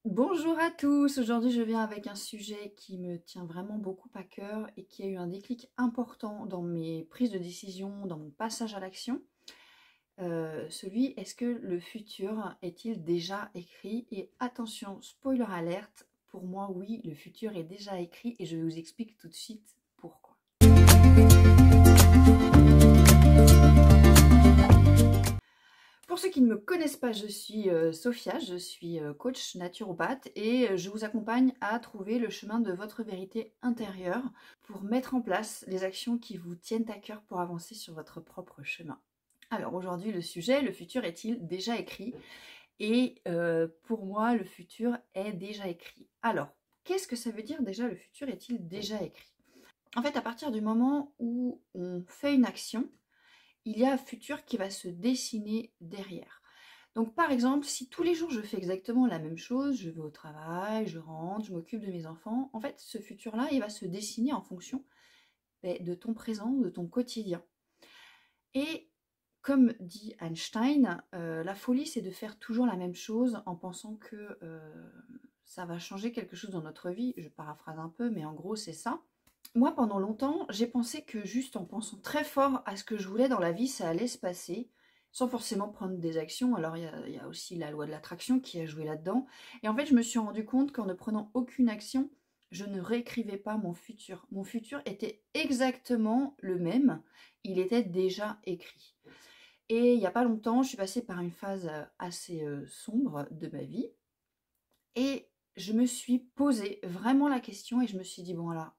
Bonjour à tous, aujourd'hui je viens avec un sujet qui me tient vraiment beaucoup à cœur et qui a eu un déclic important dans mes prises de décision, dans mon passage à l'action. Celui, est-ce que le futur est-il déjà écrit? Et attention, spoiler alerte, pour moi oui, le futur est déjà écrit et je vous explique tout de suite pourquoi. Pour ceux qui ne me connaissent pas, je suis Sophia, je suis coach naturopathe et je vous accompagne à trouver le chemin de votre vérité intérieure pour mettre en place les actions qui vous tiennent à cœur pour avancer sur votre propre chemin. Alors aujourd'hui le sujet, le futur est-il déjà écrit? Et pour moi le futur est déjà écrit. Alors qu'est-ce que ça veut dire déjà le futur est-il déjà écrit? En fait à partir du moment où on fait une action, il y a un futur qui va se dessiner derrière. Donc par exemple, si tous les jours je fais exactement la même chose, je vais au travail, je rentre, je m'occupe de mes enfants, en fait ce futur-là, il va se dessiner en fonction de ton présent, de ton quotidien. Et comme dit Einstein, la folie c'est de faire toujours la même chose en pensant que ça va changer quelque chose dans notre vie. Je paraphrase un peu, mais en gros c'est ça. Moi, pendant longtemps, j'ai pensé que juste en pensant très fort à ce que je voulais dans la vie, ça allait se passer, sans forcément prendre des actions. Alors, il y a aussi la loi de l'attraction qui a joué là-dedans. Et en fait, je me suis rendu compte qu'en ne prenant aucune action, je ne réécrivais pas mon futur. Mon futur était exactement le même. Il était déjà écrit. Et il n'y a pas longtemps, je suis passée par une phase assez sombre de ma vie. Et je me suis posé vraiment la question et je me suis dit, bon, là,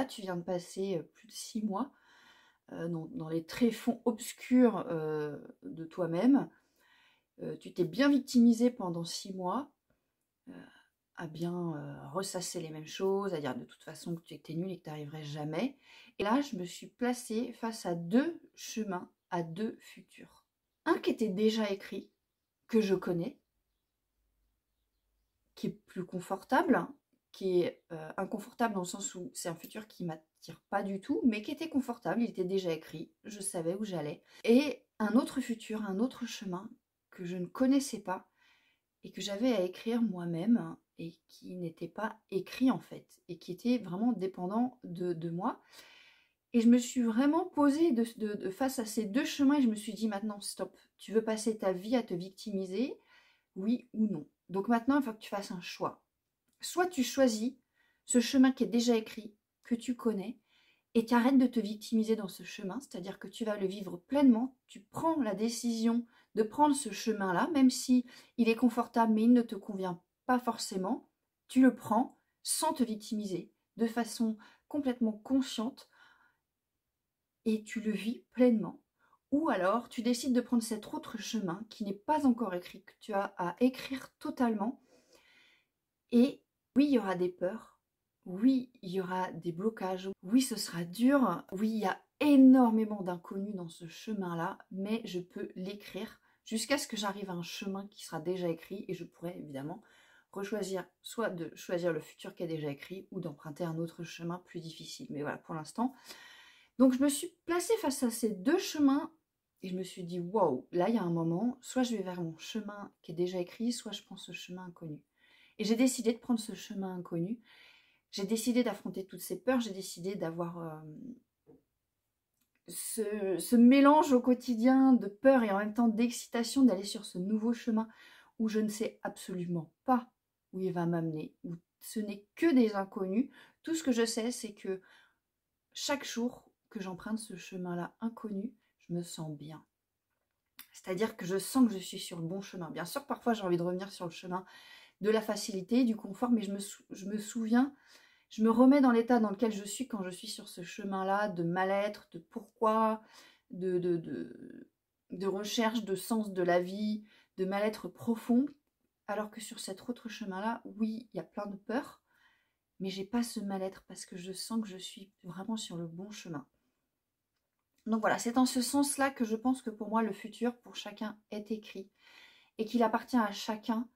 tu viens de passer plus de 6 mois dans les tréfonds obscurs de toi-même. Tu t'es bien victimisé pendant 6 mois, à bien ressasser les mêmes choses, à dire de toute façon que tu étais nul et que tu n'arriverais jamais. Et là, je me suis placée face à deux chemins, à deux futurs. Un qui était déjà écrit, que je connais, qui est plus confortable, qui est inconfortable dans le sens où c'est un futur qui m'attire pas du tout, mais qui était confortable, il était déjà écrit, je savais où j'allais. Et un autre futur, un autre chemin que je ne connaissais pas et que j'avais à écrire moi-même et qui n'était pas écrit en fait, et qui était vraiment dépendant de moi. Et je me suis vraiment posée face à ces deux chemins et je me suis dit maintenant stop, tu veux passer ta vie à te victimiser, oui ou non? Donc maintenant, il faut que tu fasses un choix. Soit tu choisis ce chemin qui est déjà écrit, que tu connais, et tu arrêtes de te victimiser dans ce chemin, c'est-à-dire que tu vas le vivre pleinement, tu prends la décision de prendre ce chemin-là, même si il est confortable mais il ne te convient pas forcément, tu le prends sans te victimiser, de façon complètement consciente, et tu le vis pleinement. Ou alors tu décides de prendre cet autre chemin qui n'est pas encore écrit, que tu as à écrire totalement. Et oui, il y aura des peurs, oui, il y aura des blocages, oui, ce sera dur, oui, il y a énormément d'inconnus dans ce chemin-là, mais je peux l'écrire jusqu'à ce que j'arrive à un chemin qui sera déjà écrit et je pourrai évidemment rechoisir, soit de choisir le futur qui est déjà écrit ou d'emprunter un autre chemin plus difficile. Mais voilà, pour l'instant. Donc je me suis placée face à ces deux chemins et je me suis dit, waouh, là il y a un moment, soit je vais vers mon chemin qui est déjà écrit, soit je prends ce chemin inconnu. Et j'ai décidé de prendre ce chemin inconnu. J'ai décidé d'affronter toutes ces peurs. J'ai décidé d'avoir ce mélange au quotidien de peur et en même temps d'excitation d'aller sur ce nouveau chemin où je ne sais absolument pas où il va m'amener, où ce n'est que des inconnus. Tout ce que je sais, c'est que chaque jour que j'emprunte ce chemin-là inconnu, je me sens bien. C'est-à-dire que je sens que je suis sur le bon chemin. Bien sûr, parfois j'ai envie de revenir sur le chemin de la facilité, du confort, mais je me souviens, je me remets dans l'état dans lequel je suis quand je suis sur ce chemin-là de mal-être, de pourquoi, de recherche de sens de la vie, de mal-être profond, alors que sur cet autre chemin-là, oui, il y a plein de peur, mais j'ai pas ce mal-être parce que je sens que je suis vraiment sur le bon chemin. Donc voilà, c'est en ce sens-là que je pense que pour moi, le futur, pour chacun, est écrit et qu'il appartient à chacun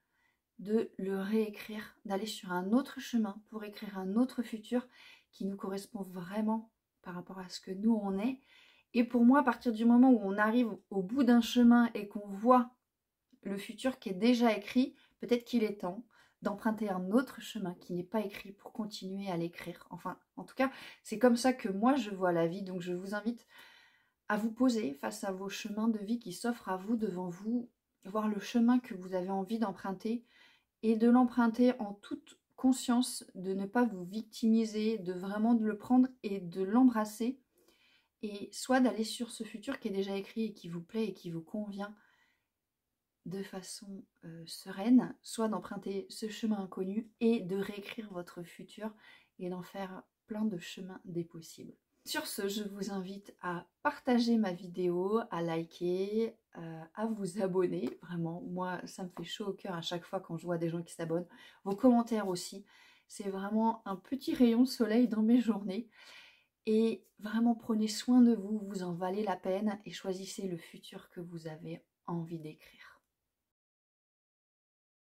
de le réécrire, d'aller sur un autre chemin pour écrire un autre futur qui nous correspond vraiment par rapport à ce que nous on est. Et pour moi, à partir du moment où on arrive au bout d'un chemin et qu'on voit le futur qui est déjà écrit, peut-être qu'il est temps d'emprunter un autre chemin qui n'est pas écrit pour continuer à l'écrire. Enfin, en tout cas, c'est comme ça que moi je vois la vie. Donc je vous invite à vous poser face à vos chemins de vie qui s'offrent à vous, devant vous, voir le chemin que vous avez envie d'emprunter et de l'emprunter en toute conscience, de ne pas vous victimiser, de vraiment de le prendre et de l'embrasser, et soit d'aller sur ce futur qui est déjà écrit et qui vous plaît et qui vous convient de façon sereine, soit d'emprunter ce chemin inconnu et de réécrire votre futur et d'en faire plein de chemins des possibles. Sur ce, je vous invite à partager ma vidéo, à liker, à vous abonner. Vraiment, moi, ça me fait chaud au cœur à chaque fois quand je vois des gens qui s'abonnent. Vos commentaires aussi, c'est vraiment un petit rayon de soleil dans mes journées. Et vraiment, prenez soin de vous, vous en valez la peine et choisissez le futur que vous avez envie d'écrire.